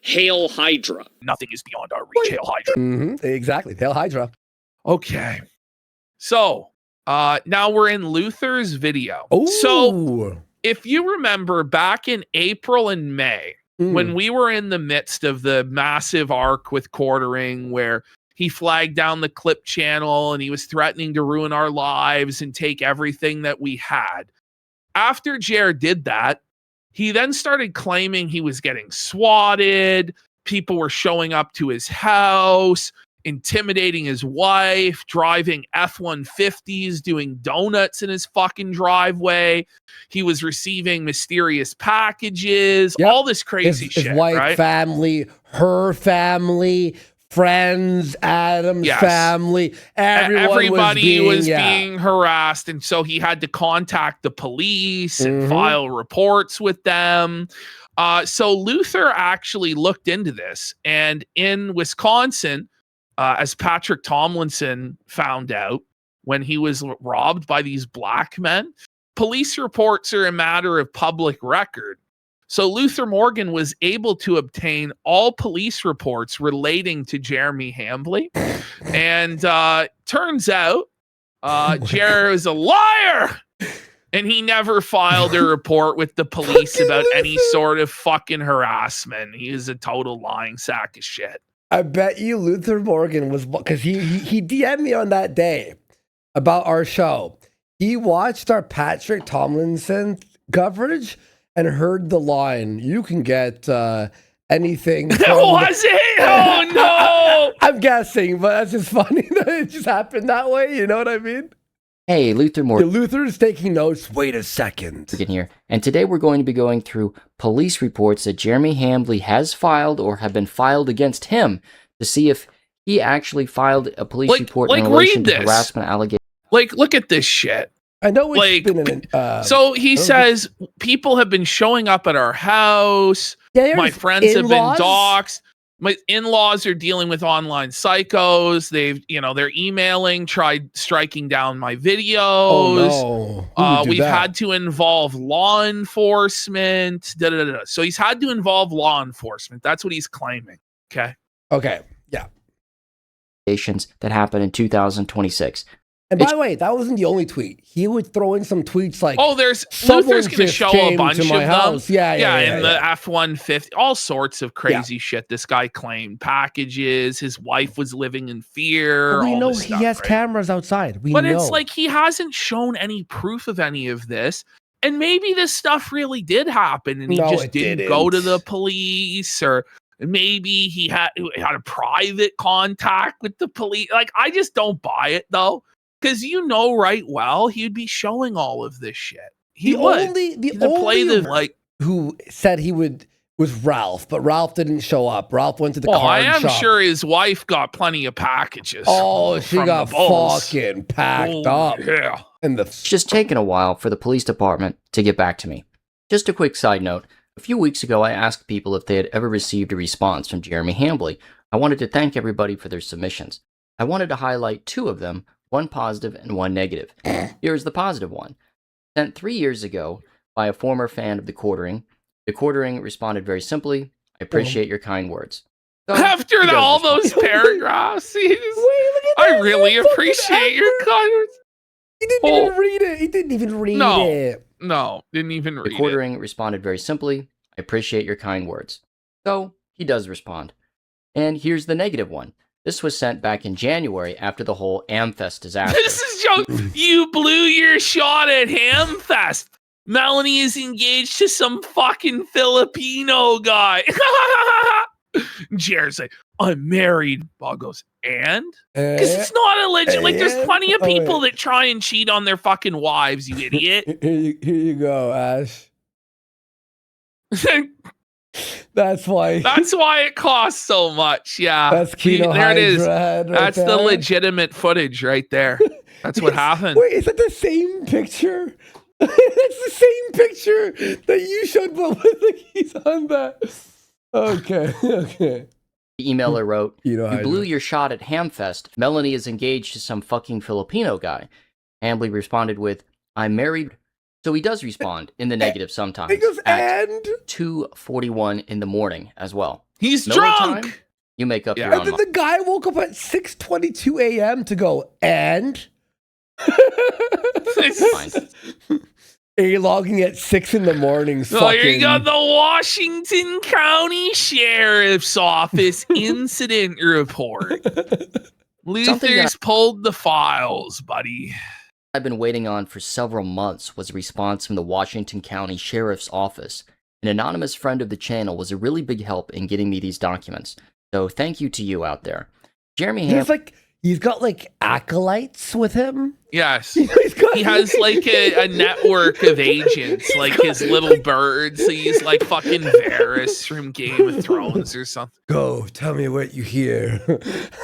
Hail Hydra. Nothing is beyond our reach. Hail Hydra. Exactly. Hail Hydra. Okay. So, now we're in Luther's video. Ooh. So, if you remember back in April and May, when we were in the midst of the massive arc with quartering where he flagged down the clip channel and he was threatening to ruin our lives and take everything that we had. After Jer did that, he then started claiming he was getting swatted. People were showing up to his house, intimidating his wife, driving F-150s, doing donuts in his fucking driveway. He was receiving mysterious packages, all this crazy shit. His wife, right? Family, her family, friends, Adam's family, everybody was being harassed, and so he had to contact the police and file reports with them. So Luther actually looked into this, and in Wisconsin, as Patrick Tomlinson found out when he was robbed by these black men, police reports are a matter of public record. So Luther Morgan was able to obtain all police reports relating to Jeremy Hambly. And turns out Jer is a liar. And he never filed a report with the police about any sort of fucking harassment. He is a total lying sack of shit. I bet you Luther Morgan was, because he DM'd me on that day about our show. He watched our Patrick Tomlinson coverage and heard the line, "You can get anything." Was it? Oh no! I'm guessing, but that's just funny that it just happened that way. You know what I mean? Hey, Luther Morgan. Luther's taking notes. Wait a second. Here. And today we're going to be going through police reports that Jeremy Hambly has filed or have been filed against him to see if he actually filed a police report in relation to harassment allegations. Look at this shit. I know it's been so he says people have been showing up at our house. My friends have been doxxed. My in-laws are dealing with online psychos. They're emailing, tried striking down my videos. Oh, no. We've had to involve law enforcement. So he's had to involve law enforcement. That's what he's claiming. Okay. Yeah. That happened in 2026. And by the way, that wasn't the only tweet. He would throw in some tweets like, Luther's going to show a bunch of them. Yeah, the F-150, all sorts of crazy shit. This guy claimed packages. His wife was living in fear. We know he has cameras outside. It's like he hasn't shown any proof of any of this. And maybe this stuff really did happen, and he just didn't go to the police, or maybe he had a private contact with the police. Like, I just don't buy it, though. Because right well, he'd be showing all of this shit. Who said he would was Ralph, but Ralph didn't show up. Ralph went to the card shop. I am sure his wife got plenty of packages. Oh, she got fucking packed up. Yeah. It's just taken a while for the police department to get back to me. Just a quick side note. A few weeks ago, I asked people if they had ever received a response from Jeremy Hambly. I wanted to thank everybody for their submissions. I wanted to highlight two of them, one positive and one negative. Here's the positive one. Sent 3 years ago by a former fan of the quartering. The quartering responded very simply, "I appreciate your kind words." So, after all those paragraphs, I really appreciate your kind words. He didn't even read it. He didn't even read it. No, didn't even read it. The quartering responded very simply, "I appreciate your kind words." So, he does respond. And here's the negative one. This was sent back in January after the whole Amfest disaster. This is joke. You blew your shot at Hamfest. Melanie is engaged to some fucking Filipino guy. Jared's like, "I'm married." Bob goes, "And?" Because it's not a legit. Like, there's plenty of people that try and cheat on their fucking wives, you idiot. Here you go, Ash. That's why it costs so much. Yeah. That's Kino. There it is. That's the legitimate footage right there. That's what happened. Wait, is that the same picture? That's the same picture that you showed, but like he's on that. Okay. The emailer wrote, "You blew your shot at Hamfest. Melanie is engaged to some fucking Filipino guy." Hambly responded with, "I'm married." So he does respond in the negative sometimes. He goes, at 2:41 in the morning as well. He's Miller drunk. time? You make up Yeah. your And own then mind. the guy woke up at 6:22 a.m. to go, and A-logging at 6 in the morning. So here you go, the Washington County Sheriff's Office incident report. Luther's pulled the files, buddy. I've been waiting on for several months was a response from the Washington County Sheriff's Office. An anonymous friend of the channel was a really big help in getting me these documents. So thank you to you out there. Jeremy he's got like acolytes with him. Yes. He has like a network of agents, like his little birds. He's like fucking Varys from Game of Thrones or something. Go, tell me what you hear.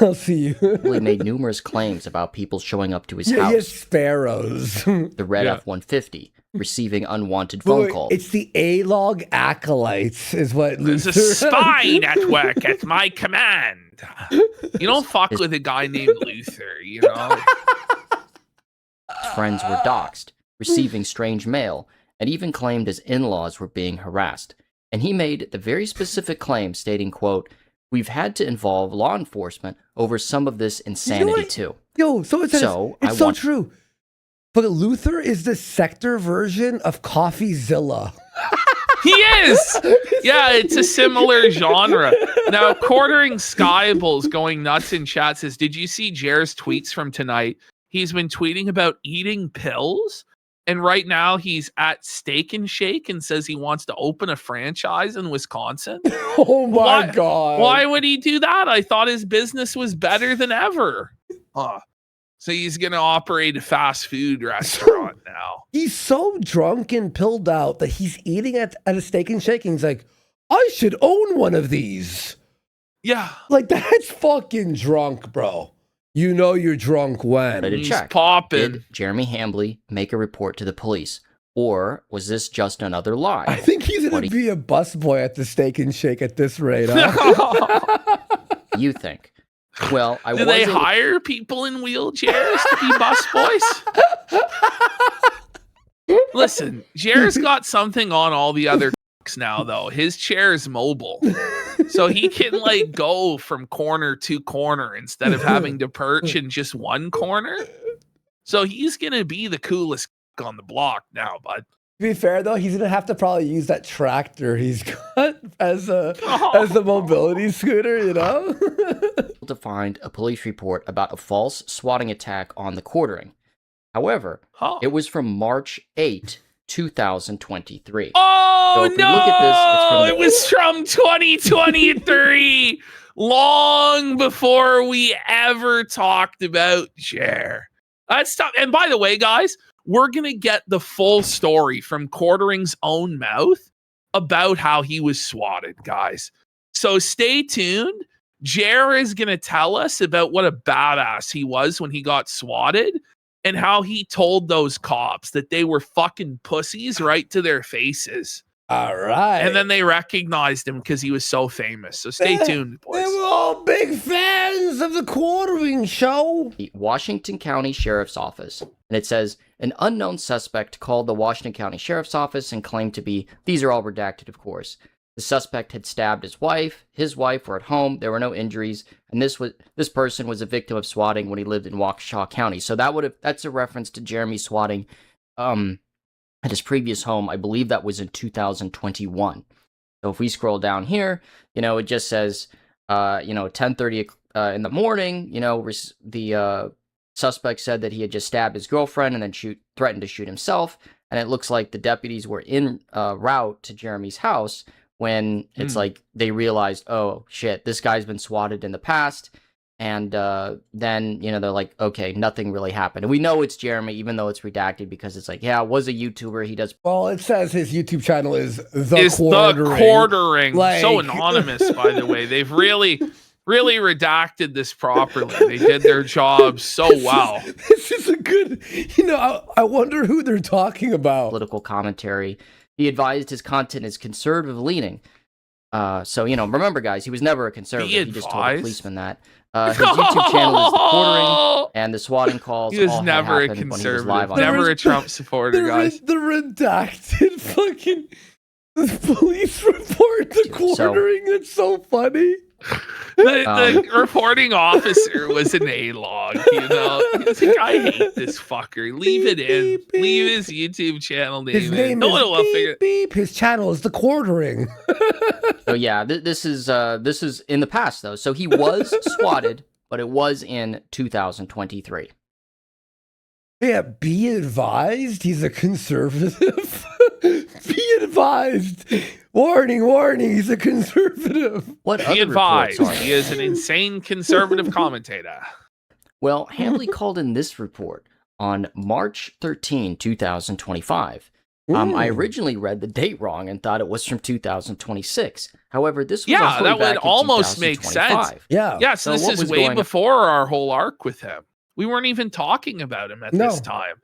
I'll see you. He made numerous claims about people showing up to his house. He has sparrows. The red F-150, receiving unwanted phone calls. It's the A-log acolytes is what There's a spy network at my command. You don't fuck with a guy named Luther, you know? Friends were doxxed, receiving strange mail, and even claimed his in-laws were being harassed. And he made the very specific claim stating, quote, "We've had to involve law enforcement over some of this insanity too." Yo, so it's so true. But Luther is the sector version of CoffeeZilla. He is! Yeah, it's a similar genre. Now, Quartering Skyball's going nuts in chat says, did you see Jer's tweets from tonight? He's been tweeting about eating pills, and right now he's at Steak and Shake and says he wants to open a franchise in Wisconsin. Oh my God. Why would he do that? I thought his business was better than ever. So he's going to operate a fast food restaurant now. He's so drunk and pilled out that he's eating at a Steak and Shake and he's like, I should own one of these. Yeah. Like, that's fucking drunk, bro. You know you're drunk when. He's popping. Did Jeremy Hambley make a report to the police? Or was this just another lie? I think he's going to be a busboy at the Steak and Shake at this rate, huh? You think? Well, do they hire people in wheelchairs to be busboys? Listen, Jer's got something on all the other now, though. His chair is mobile, so he can like go from corner to corner instead of having to perch in just one corner. So he's gonna be the coolest on the block now, bud. To be fair, though, he's gonna have to probably use that tractor he's got as the mobility scooter, you know. To find a police report about a false swatting attack on the Quartering. However, it was from March 8, 2023. Oh, so if we look at this, it was from 2023, long before we ever talked about Jer. That's tough. And by the way, guys, we're going to get the full story from Quartering's own mouth about how he was swatted, guys. So stay tuned. Jer is going to tell us about what a badass he was when he got swatted and how he told those cops that they were fucking pussies right to their faces. All right. And then they recognized him because he was so famous. So stay tuned, boys. They were all big fans of the Quartering show. The Washington County Sheriff's Office. And it says, an unknown suspect called the Washington County Sheriff's Office and claimed to be, these are all redacted, of course. The suspect had stabbed his wife were at home, there were no injuries, and this person was a victim of swatting when he lived in Waukesha County. So that's a reference to Jeremy swatting at his previous home. I believe that was in 2021. So if we scroll down here, it just says 10:30 in the morning, the suspect said that he had just stabbed his girlfriend and then threatened to shoot himself, and it looks like the deputies were en route to Jeremy's house when it's like they realized, oh shit, this guy's been swatted in the past, and then they're like, okay, nothing really happened, and we know it's Jeremy even though it's redacted because it's like, yeah, it was a YouTuber. He does. Well, it says his YouTube channel is the Quartering. Like... So anonymous, by the way. They've really redacted this properly. They did their job so well. This is a good, I wonder who they're talking about. Political commentary. He advised his content is conservative leaning. So, remember, guys, he was never a conservative. He just told the policeman that. His YouTube channel is The Quartering, and the swatting calls he was never a conservative. Never a Trump supporter, guys. The redacted fucking... The police report the quartering. That's so funny. The reporting officer was an A-log, you know. He's like, I hate this fucker. Leave it in. Beep, beep. Leave his YouTube channel name His in. name No one will is figure beep, beep. His channel is the quartering. So yeah, this is in the past though. So he was swatted, but it was in 2023. Yeah, be advised, he's a conservative. Be advised. Warning, warning, he's a conservative. What Be other reports advised, are he there? is an insane conservative commentator. Well, Hambly called in this report on March 13, 2025. I originally read the date wrong and thought it was from 2026. However, this was all Yeah, the way that back would in almost make sense. 2025. Yeah. Yeah, so So this what is was way going on? before our whole arc with him. We weren't even talking about him at this No. time.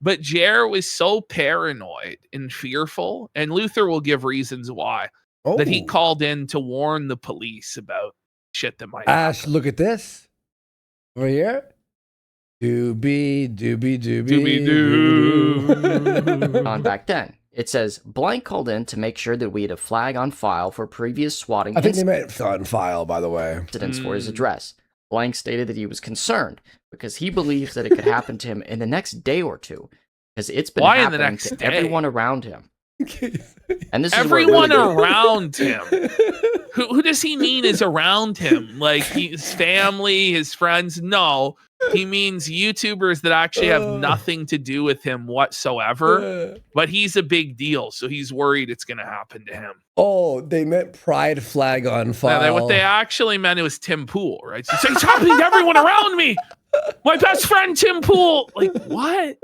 But Jer was so paranoid and fearful, and Luther will give reasons why, that he Oh. called in to warn the police about shit that might Ash, happen. look at this. Over here. Doobie, doobie, doobie. Doobie-doo. On back then. It says, Blank called in to make sure that we had a flag on file for previous swatting I think they meant on file, by the way. incidents for his address. Blank stated that he was concerned because he believes that it could happen to him in the next day or two, because it's been Why in the happening next to day? everyone around him. And this is Everyone where it really around him. Who does he mean is around him? Like his family, his friends? No, he means YouTubers that actually have nothing to do with him whatsoever. But he's a big deal, so he's worried it's going to happen to him. Oh, they meant pride flag on file. What they actually meant, it was Tim Pool, right? So it's happening to everyone around me. My best friend Tim Pool. Like what?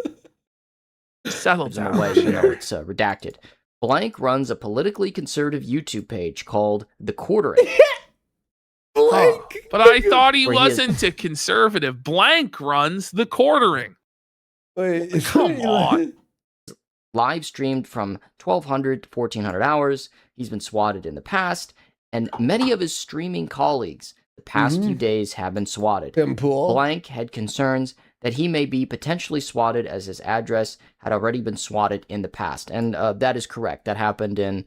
Settle gives him down. away, it's redacted. Blank runs a politically conservative YouTube page called The Quartering. Blank. But I thought he Where he is- wasn't a conservative. Blank runs the quartering. Wait, is Come it- on. Live streamed from 1200 to 1400 hours. He's been swatted in the past, and many of his streaming colleagues the past few days have been swatted. Tim Pool. Blank had concerns that he may be potentially swatted as his address had already been swatted in the past. And that is correct. That happened in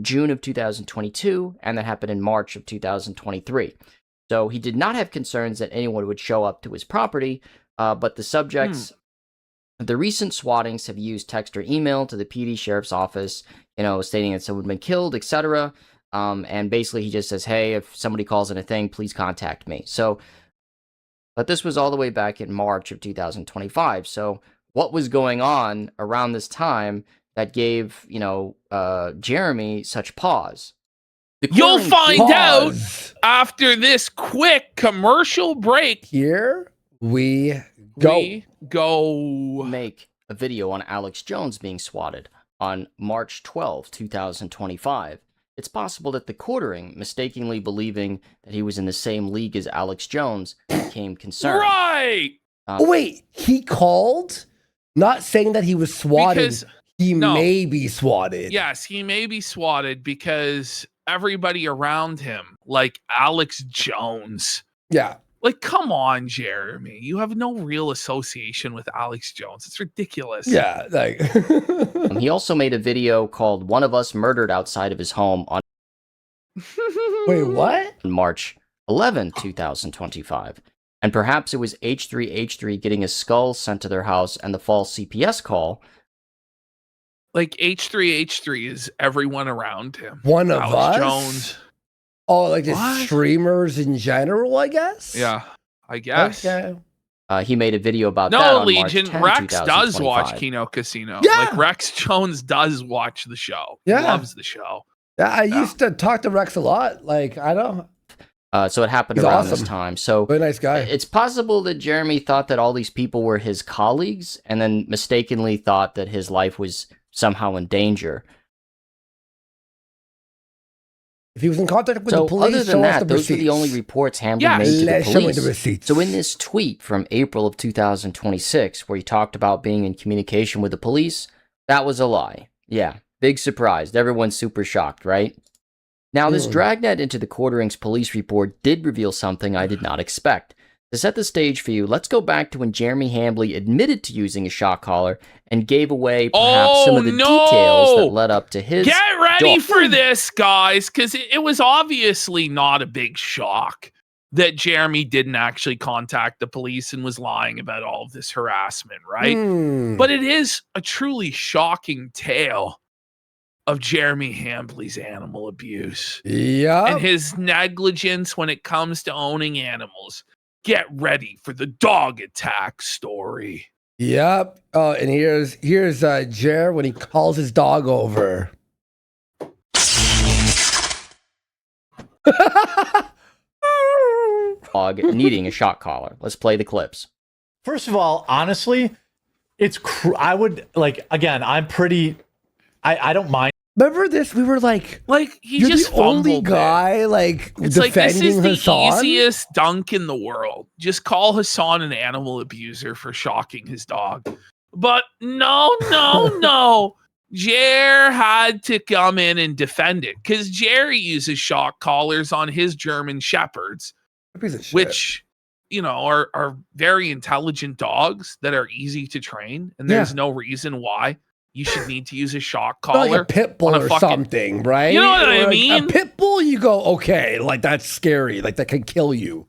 June of 2022, and that happened in March of 2023. So he did not have concerns that anyone would show up to his property, but the subjects, the recent swattings have used text or email to the PD sheriff's office, stating that someone had been killed, etc. And basically he just says, hey, if somebody calls in a thing, please contact me. So, but this was all the way back in March of 2025. So what was going on around this time that gave, Jeremy such pause? You'll find out Pause. after this quick commercial break. Here we go. We go. Make a video on Alex Jones being swatted on March 12, 2025. It's possible that the quartering, mistakenly believing that he was in the same league as Alex Jones, became concerned. Right. Oh, wait, he called? Not saying that he was swatted. Because, he no. may be swatted. yes, he may be swatted because everybody around him, like Alex Jones. Yeah. Like, come on, Jeremy. You have no real association with Alex Jones. It's ridiculous. Yeah. Like. He also made a video called One of Us Murdered Outside of His Home on Wait, what? March 11, 2025. And perhaps it was H3H3 getting a skull sent to their house and the false CPS call. Like, H3H3 is everyone around him. One of Alex us? Jones. Oh, like the What? streamers in general, I guess? Yeah, I guess. Okay. He made a video about that No, on Legion. March 10, Rex does watch 2025. Kino Casino. Yeah. Like, Rex Jones does watch the show. Yeah. He loves the show. Yeah, I used to talk to Rex a lot. Like, I don't. So it happened He's around awesome. this time. So Very nice guy. it's possible that Jeremy thought that all these people were his colleagues and then mistakenly thought that his life was somehow in danger. If he was in contact with So the police, other show than us that, the those were the only receipts. reports Hambly Yes. made to Let's the show me the police. receipts. So in this tweet from April of 2026, where he talked about being in communication with the police, that was a lie. Yeah, big surprise. Everyone's super shocked, right? Now, this dragnet into the Quartering's police report did reveal something I did not expect. To set the stage for you, let's go back to when Jeremy Hambley admitted to using a shock collar and gave away perhaps some of the details that led up to his Get ready for this, guys, because it was obviously not a big shock that Jeremy didn't actually contact the police and was lying about all of this harassment, right? But it is a truly shocking tale of Jeremy Hambley's animal abuse. And his negligence when it comes to owning animals. Get ready for the dog attack story. Yep. Oh, and here's Jer when he calls his dog over. Dog needing a shock collar. Let's play the clips. First of all, honestly, it's I would like again. I'm pretty. I don't mind. Remember this? We were like he you're just the only guy it's defending like this is the Hassan? easiest dunk in the world. Just call Hassan an animal abuser for shocking his dog. But no. Jer had to come in and defend it because Jerry uses shock collars on his German shepherds, which are very intelligent dogs that are easy to train, and there's no reason why you should need to use a shock collar. Like a pit bull or something, right? You know what I mean? A pit bull, you go, okay, like that's scary. Like that can kill you.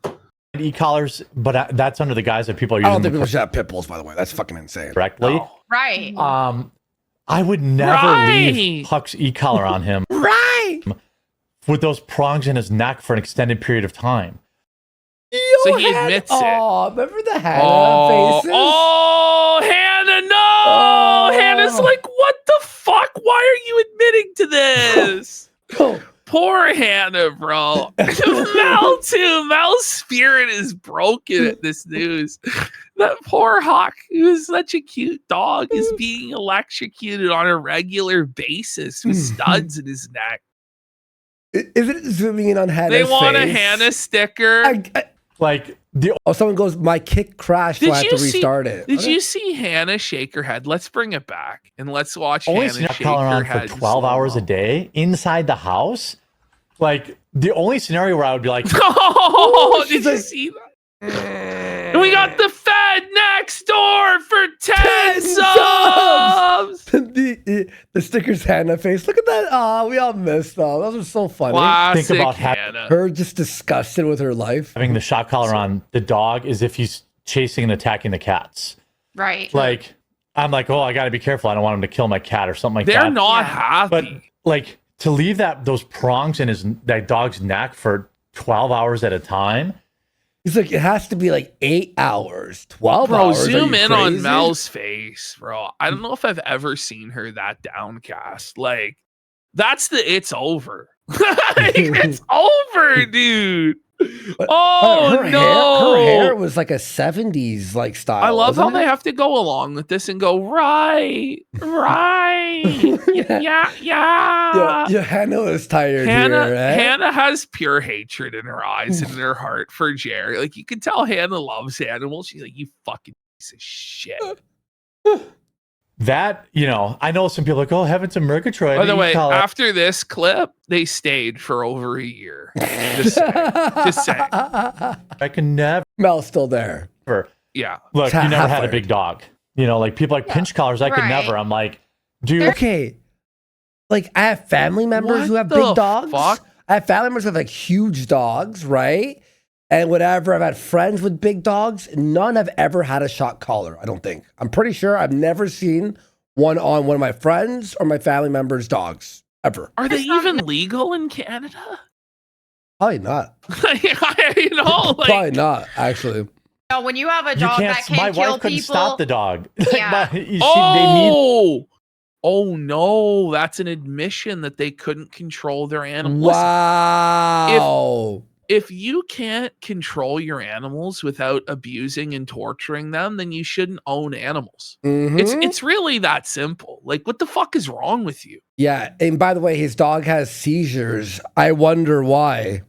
E-collars, but that's under the guise that people are using. I don't think people should have pit bulls, by the way. That's fucking insane. Correctly. No. Right. I would never leave Huck's e-collar on him. Right. With those prongs in his neck for an extended period of time. So he admits it. Oh, remember the Hannah faces? Oh, Hannah, no! Hannah's like, what the fuck? Why are you admitting to this? Poor Hannah, bro. Mel, too. Mel's spirit is broken at this news. That poor Hawk, who's such a cute dog, is being electrocuted on a regular basis with studs in his neck. Is it zooming in on Hannah's face? They want a Hannah sticker. Someone goes, my kick crashed, so I have to restart it. Did you see Hannah shake her head? Let's bring it back and let's watch Hannah shake her head for 12 hours a day inside the house. Like the only scenario where I would be like, oh, did you see that? And we got the Fed next door for 10 subs. the sticker's Hannah face. Look at that. Oh, we all missed them. Those are so funny. Classic think about Hannah. Her just disgusted with her life. having the shock collar on the dog is if he's chasing and attacking the cats. Right. Like, I'm like, oh, I got to be careful. I don't want him to kill my cat or something like that. They're not happy. But like to leave those prongs in that dog's neck for 12 hours at a time. He's like, it has to be like 8 hours, 12 bro, hours. zoom in on Mel's face, bro. I don't know if I've ever seen her that downcast. Like, that's it's over. It's over, dude. Oh, no. Her hair was like a 70s like style. I love how they have to go along with this and go, right. Yeah. Yeah, Hannah is tired here, right? Hannah has pure hatred in her eyes and in her heart for Jerry. Like, you can tell Hannah loves animals. She's like, you fucking piece of shit. That, I know some people are like, oh, heavens and Murgatroyd. By the way, after this clip, they stayed for over a year. Just saying. I can never. Mel's still there. Yeah. Look, you never had a big dog. Like people like pinch collars. I could Right. never. I'm like, dude. Okay. Like, I have family members who have big dogs. I have family members who have like huge dogs, right? And whatever, I've had friends with big dogs. None have ever had a shock collar, I don't think. I'm pretty sure I've never seen one on one of my friends or my family members' dogs, ever. Are they even legal in Canada? Probably not. Probably not, actually. No, when you have a dog that can my kill wife couldn't people. stop the dog. Yeah. Oh no, that's an admission that they couldn't control their animals. Wow. If you can't control your animals without abusing and torturing them, then you shouldn't own animals. Mhm. It's really that simple. Like, what the fuck is wrong with you? Yeah, and by the way, his dog has seizures. I wonder why.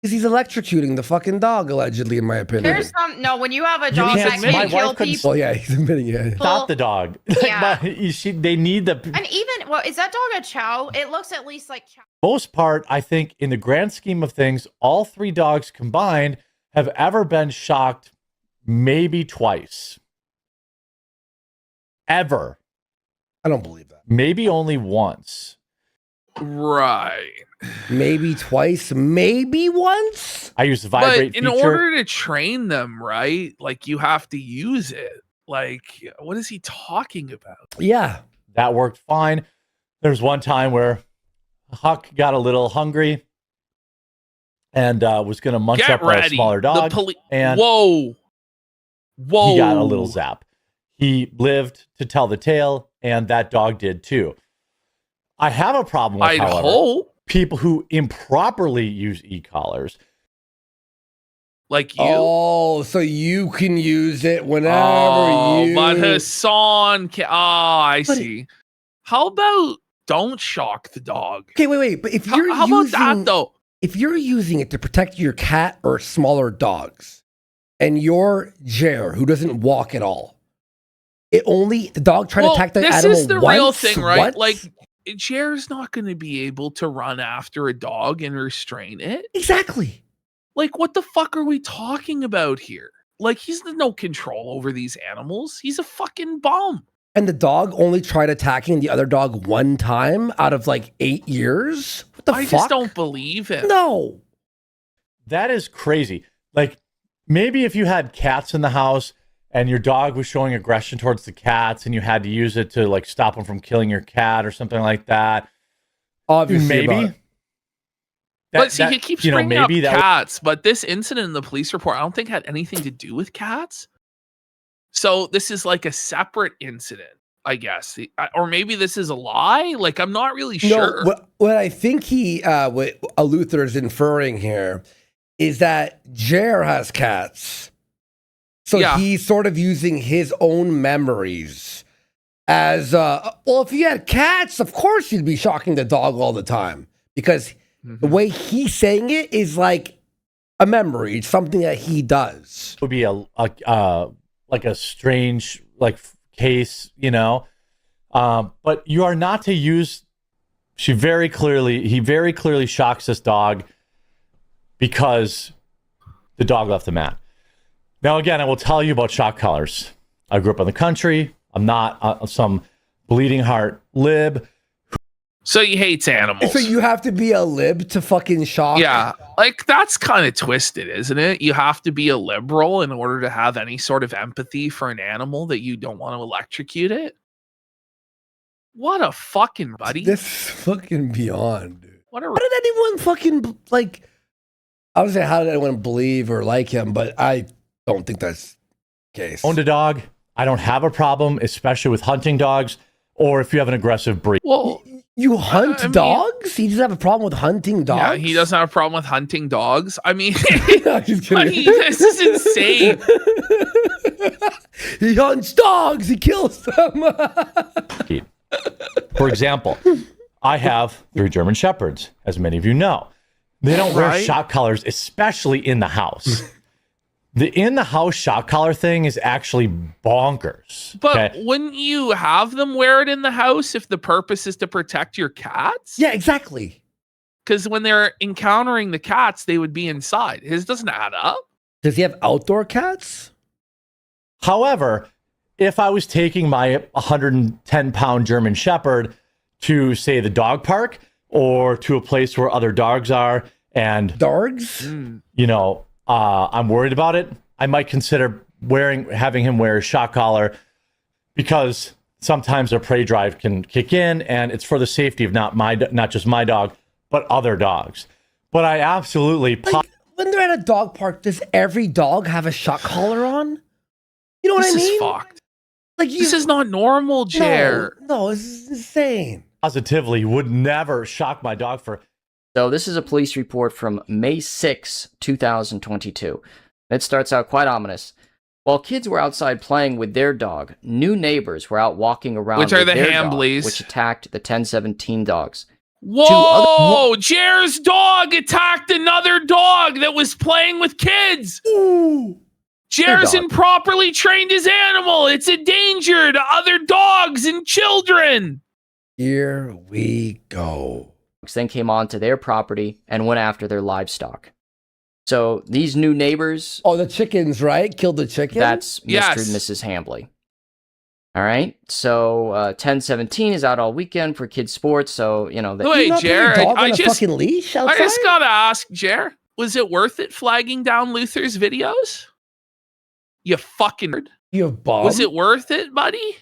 Because he's electrocuting the fucking dog, allegedly, in my opinion. When you have a dog that can kill people. Well, yeah, he's admitting it. Stop the dog. Yeah. They need the. And even, is that dog a chow? It looks at least like chow. Most part, I think, in the grand scheme of things, all three dogs combined have ever been shocked maybe twice. Ever. I don't believe that. Maybe only once. Right. Maybe twice, maybe once. I use the vibrate But in feature. order to train them, right? Like you have to use it. Like, what is he talking about? Yeah. That worked fine. There's one time where Huck got a little hungry and was going to munch Get up ready. a smaller dog. And whoa. he got a little zap. He lived to tell the tale, and that dog did too. I have a problem with, however, hope. people who improperly use e-collars. Like you. Oh, so you can use it whenever you. But Hassan can. Oh, I But see. How about don't shock the dog? Okay, wait. But if you're How using, about that though? if you're using it to protect your cat or smaller dogs, and you're Jer, who doesn't walk at all, the dog trying to attack the this animal is the once? real thing, right? What? Like, Jer's not going to be able to run after a dog and restrain it. Exactly. Like, what the fuck are we talking about here? Like, he's no control over these animals. He's a fucking bum. And the dog only tried attacking the other dog one time out of like 8 years? What the fuck? I just don't believe him. No. That is crazy. Like, maybe if you had cats in the house and your dog was showing aggression towards the cats and you had to use it to like stop them from killing your cat or something like that. Obviously, maybe. But see, he keeps bringing maybe up cats, but this incident in the police report, I don't think had anything to do with cats. So this is like a separate incident, I guess. Or maybe this is a lie. Like, I'm not really sure. No, what I think what Luther is inferring here is that Jer has cats. So he's sort of using his own memories as, well, if he had cats, of course he'd be shocking the dog all the time. Because the way he's saying it is like a memory. It's something that he does. It would be like a strange like case, you know. But you are not to use. He very clearly shocks this dog because the dog left the mat. Now, again, I will tell you about shock collars. I grew up in the country. I'm not some bleeding heart lib. So he hates animals. So you have to be a lib to fucking shock? Yeah, like that's kind of twisted, isn't it? You have to be a liberal in order to have any sort of empathy for an animal that you don't want to electrocute it. What a fucking buddy. This is fucking beyond, dude. How did anyone fucking, like, I would say how did anyone believe or like him, but I don't think that's the case. Owned a dog. I don't have a problem, especially with hunting dogs or if you have an aggressive breed. Well, you hunt dogs? He doesn't have a problem with hunting dogs? Yeah, he doesn't have a problem with hunting dogs. I mean, no, just kidding. this is insane. He hunts dogs. He kills them. For example, I have 3 German Shepherds, as many of you know. They don't wear shock collars, especially in the house. The in-the-house shock collar thing is actually bonkers. But wouldn't you have them wear it in the house if the purpose is to protect your cats? Yeah, exactly. Because when they're encountering the cats, they would be inside. His doesn't add up. Does he have outdoor cats? However, if I was taking my 110-pound German Shepherd to, say, the dog park or to a place where other dogs are and... Dogs? You know... I'm worried about it. I might consider having him wear a shock collar because sometimes their prey drive can kick in, and it's for the safety of not just my dog, but other dogs. But I absolutely when they're at a dog park, does every dog have a shock collar on? You know what I mean? This is fucked. Like this is not normal, Jer. No, this is insane. Positively would never shock my dog for. So this is a police report from May 6, 2022. It starts out quite ominous. While kids were outside playing with their dog, new neighbors were out walking around which are with the their Hambleys, dog, which attacked the 1017 dogs. Whoa! Jer's dog attacked another dog that was playing with kids. Ooh. Jer's improperly trained his animal. It's a danger to other dogs and children. Here we go. Then came onto their property and went after their livestock. So these new neighbors. Oh, the chickens, right? Killed the chicken? That's Mr. Yes. and Mrs. Hambly. All right. So 1017 is out all weekend for kids' sports. So, you know. Wait, not put your Jared, dog on I a just- fucking leash outside? I just gotta ask, Jer, was it worth it flagging down Luther's videos? You fucking nerd. You have bum? Was it worth it, buddy?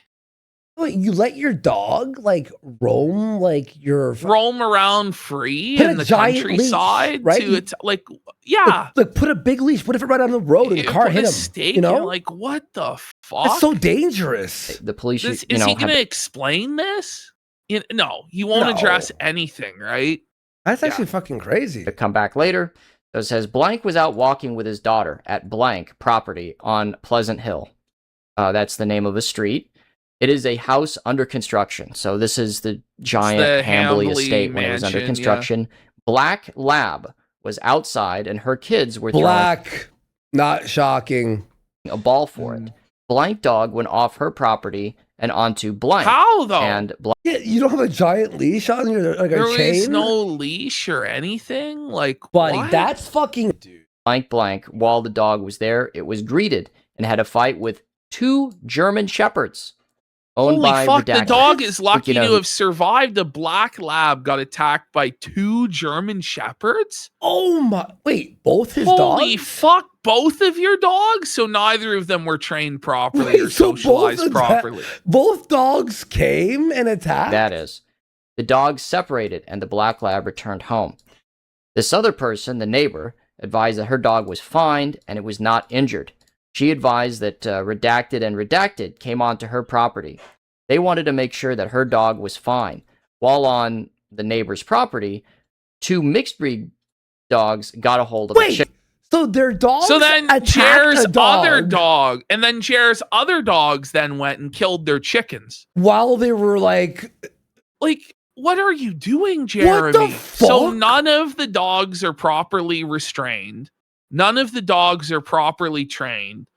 Wait, you let your dog like roam like your Roam around free Put in a the giant countryside, leash, right? To like, yeah. Like put a big leash. What if it right on the road and the car Put hit a him? stake You know, in, like what the fuck? that's so dangerous. The police, Is you know, he gonna explain this? No, he won't No. address anything, right? That's actually fucking crazy. to come back later. So it says blank was out walking with his daughter at blank property on Pleasant Hill. That's the name of a street. It is a house under construction. So this is the giant the Hambly Hambly estate when it was under mansion, construction. Black Lab was outside and her kids were Black, not shocking. throwing a ball for it. Blank dog went off her property and onto blank. How though? And blank Yeah, you don't have a giant leash on your like there a chain. was no leash or anything. Like, buddy. what? That's fucking dude. blank. While the dog was there, it was greeted and had a fight with 2 German Shepherds owned Holy by fuck! Redacted. The dog is lucky You know- to have survived. A black lab got attacked by 2 German shepherds. Oh my! Wait, both his Holy dogs. fuck! Both of your dogs. So neither of them were trained properly Wait, or so both socialized of them- properly. Both dogs came and attacked. That is. The dogs separated and the black lab returned home. This other person, the neighbor, advised that her dog was fine and it was not injured. She advised that Redacted came onto her property. They wanted to make sure that her dog was fine. While on the neighbor's property, 2 mixed breed dogs got a hold of a Wait, chicken. so their dogs. So then attacked Jer's a dog other dog, and then Jer's other dogs then went and killed their chickens. while they were like. Like, what are you doing, Jeremy? What the So fuck? none of the dogs are properly restrained. None of the dogs are properly trained.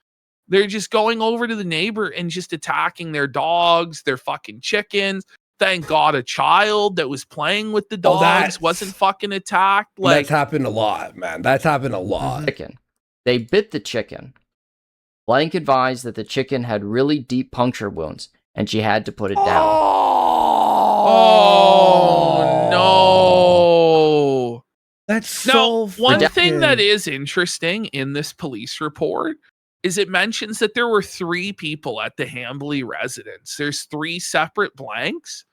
They're just going over to the neighbor and just attacking their dogs, their fucking chickens. Thank God a child that was playing with the Oh, dogs that's- wasn't fucking attacked. Like, That's happened a lot, man. That's happened a lot. Chicken. They bit the chicken. Blank advised that the chicken had really deep puncture wounds and she had to put it down. oh no. That's Now, so. one thing that fucking- is interesting in this police report is it mentions that there were 3 people at the Hambly residence. There's 3 separate blanks.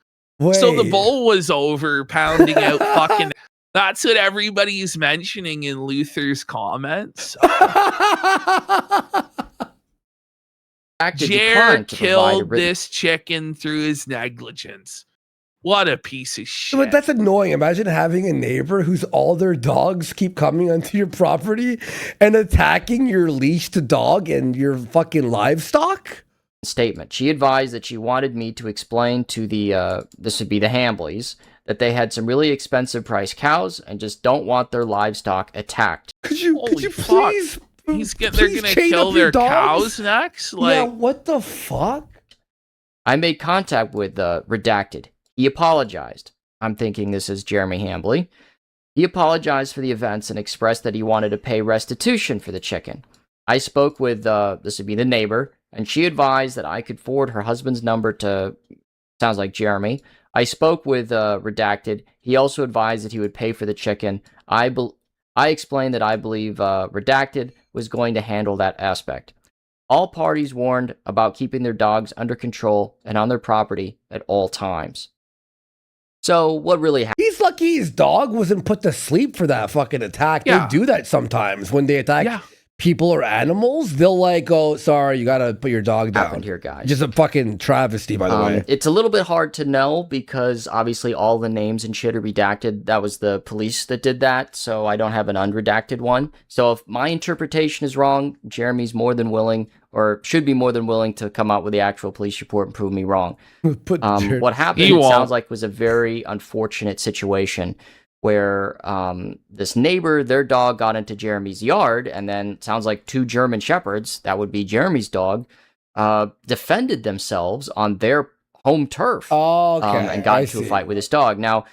So the Wait. bull was over pounding out fucking. That's what everybody's mentioning in Luther's comments. Redacted Jer declined to provide a killed written this chicken through his negligence. What a piece of shit. But that's annoying. Imagine having a neighbor whose all their dogs keep coming onto your property and attacking your leashed dog and your fucking livestock. statement. She advised that she wanted me to explain to the, this would be the Hambleys, that they had some really expensive price cows and just don't want their livestock attacked. Could you Holy fuck. please? They're please gonna chain kill up your their dogs? cows next. Like, Yeah, what the fuck? I made contact with Redacted. He apologized. I'm thinking this is Jeremy Hambly. He apologized for the events and expressed that he wanted to pay restitution for the chicken. I spoke with, this would be the neighbor, and she advised that I could forward her husband's number to, sounds like Jeremy. I spoke with Redacted. He also advised that he would pay for the chicken. I explained that I believe Redacted was going to handle that aspect. All parties warned about keeping their dogs under control and on their property at all times. So, what really happened? He's lucky his dog wasn't put to sleep for that fucking attack. Yeah. They do that sometimes when they attack yeah. people or animals. They'll like, oh, sorry, you gotta put your dog down. Happened here, guys. Just a fucking travesty, by the way. It's a little bit hard to know because obviously all the names and shit are redacted. That was the police that did that, so I don't have an unredacted one. So if my interpretation is wrong, Jeremy's more than willing, or should be more than willing, to come out with the actual police report and prove me wrong. Put your- What happened, He it won't. sounds like, was a very unfortunate situation where this neighbor, their dog got into Jeremy's yard, and then it sounds like 2 German Shepherds, that would be Jeremy's dog, defended themselves on their home turf Oh, okay. and got I into a see. fight with his dog. Now,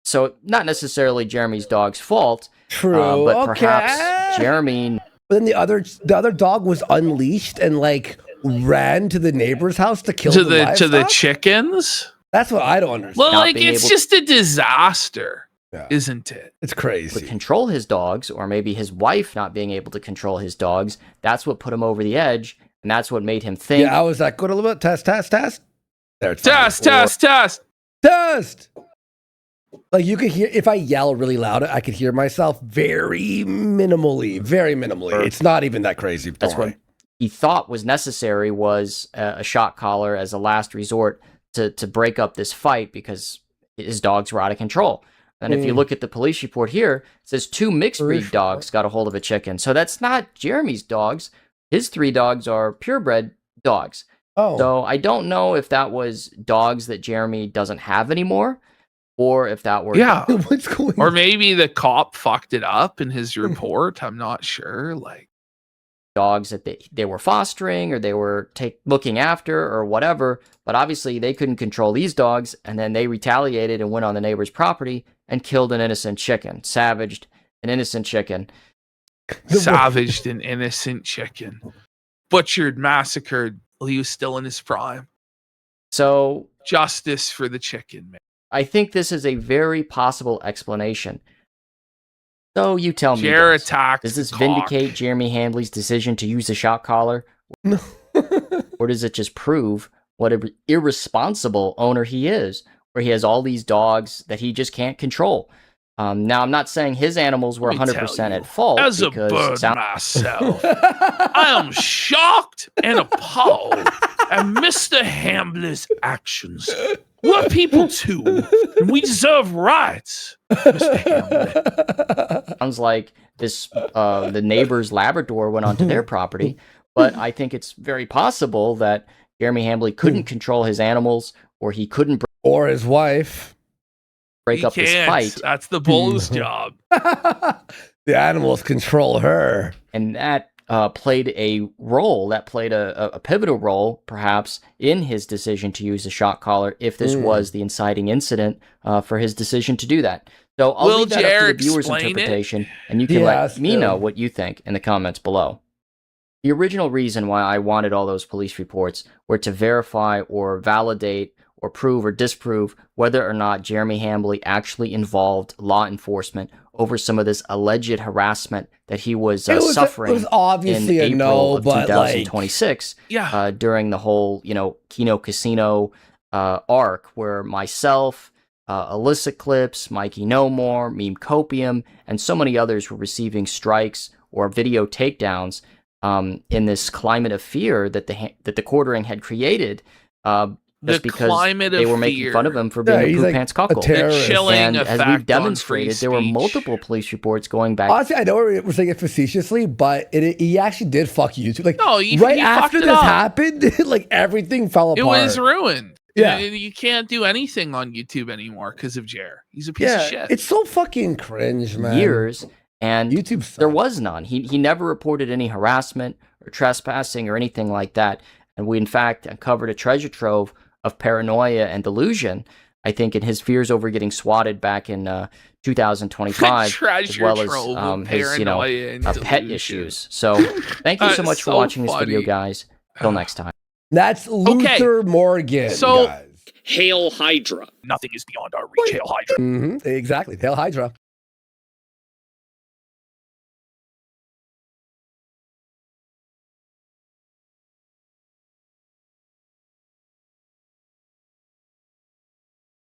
so not necessarily Jeremy's dog's fault, True. But perhaps Jeremy. But then the other dog was unleashed and like ran to the neighbor's house to kill to the the livestock? chickens. That's what I don't understand. Well, Not like being it's able- just a disaster, Yeah. isn't it? It's Could crazy. control his dogs, or maybe his wife not being able to control his dogs. That's what put him over the edge, and that's what made him think. Yeah, I was like, go to a little bit. Test. There, it's test. Like you could hear if I yell really loud, I could hear myself very minimally. It's not even that crazy. That's Don't worry. what he thought was necessary was a shock collar as a last resort to break up this fight because his dogs were out of control. And if you look at the police report here, it says 2 mixed breed dogs got a hold of a chicken. So that's not Jeremy's dogs. His 3 dogs are purebred dogs. Oh, So I don't know if that was dogs that Jeremy doesn't have anymore, or if that were Yeah. what's going Or on? maybe the cop fucked it up in his report. I'm not sure. Like, dogs that they were fostering or they were looking after or whatever. But obviously they couldn't control these dogs, and then they retaliated and went on the neighbor's property and killed an innocent chicken, savaged an innocent chicken. savaged an innocent chicken, butchered, massacred while he was still in his prime. So Justice for the chicken, man. I think this is a very possible explanation. So you tell me, Jer guys, attacked. does this the vindicate cock. Jeremy Handley's decision to use the shock collar, No. or does it just prove what an irresponsible owner he is, where he has all these dogs that he just can't control? Now, I'm not saying his animals were Let me tell 100% you, at fault. As a because it bird sounds- myself, I am shocked and appalled at Mr. Hambley's actions. We're people too, and we deserve rights, Mr. Hambley. sounds like this the neighbor's Labrador went onto their property, but I think it's very possible that Jeremy Hambley couldn't control his animals, or he couldn't Or his wife. break He up this can't. fight, That's the bull's job. The animals control her. and that played a role. That played a pivotal role, perhaps, in his decision to use a shock collar. If this was the inciting incident for his decision to do that, so I'll Will leave that up Jer to the viewer's explain it? interpretation, and you can let me know what you think in the comments below. The original reason why I wanted all those police reports were to verify or validate or prove or disprove whether or not Jeremy Hambley actually involved law enforcement over some of this alleged harassment that he was suffering It was obviously in a April no, of but like 2026 Yeah. during the whole, Kino Casino arc, where myself, Alyssa Clips, Mikey No More, Meme Copium, and so many others were receiving strikes or video takedowns in this climate of fear that the quartering had created, just because climate they of were making fun of fear. him for being a he's poop like pants a cuckold. terrorist. chilling And effect as on we've free demonstrated, there were speech. multiple police reports going back. honestly, I know it was saying it facetiously, but he actually did fuck YouTube. Like No, he right fucked after it this up. happened, like everything fell It apart. was ruined. Yeah. You can't do anything on YouTube anymore because of Jer. He's a piece of shit. It's so fucking cringe, man. Years, and YouTube sucks. there was none. He never reported any harassment or trespassing or anything like that. And we, in fact, uncovered a treasure trove of paranoia and delusion, I think, in his fears over getting swatted back in 2025, as Treasure well trove of as his, paranoia and pet delusion. issues. So thank you so That's much for so watching this video, funny. guys. Till next time. That's Luther Morgan. So- guys. Hail Hydra. Nothing is beyond our reach. Hail Hydra. Exactly. Hail Hydra.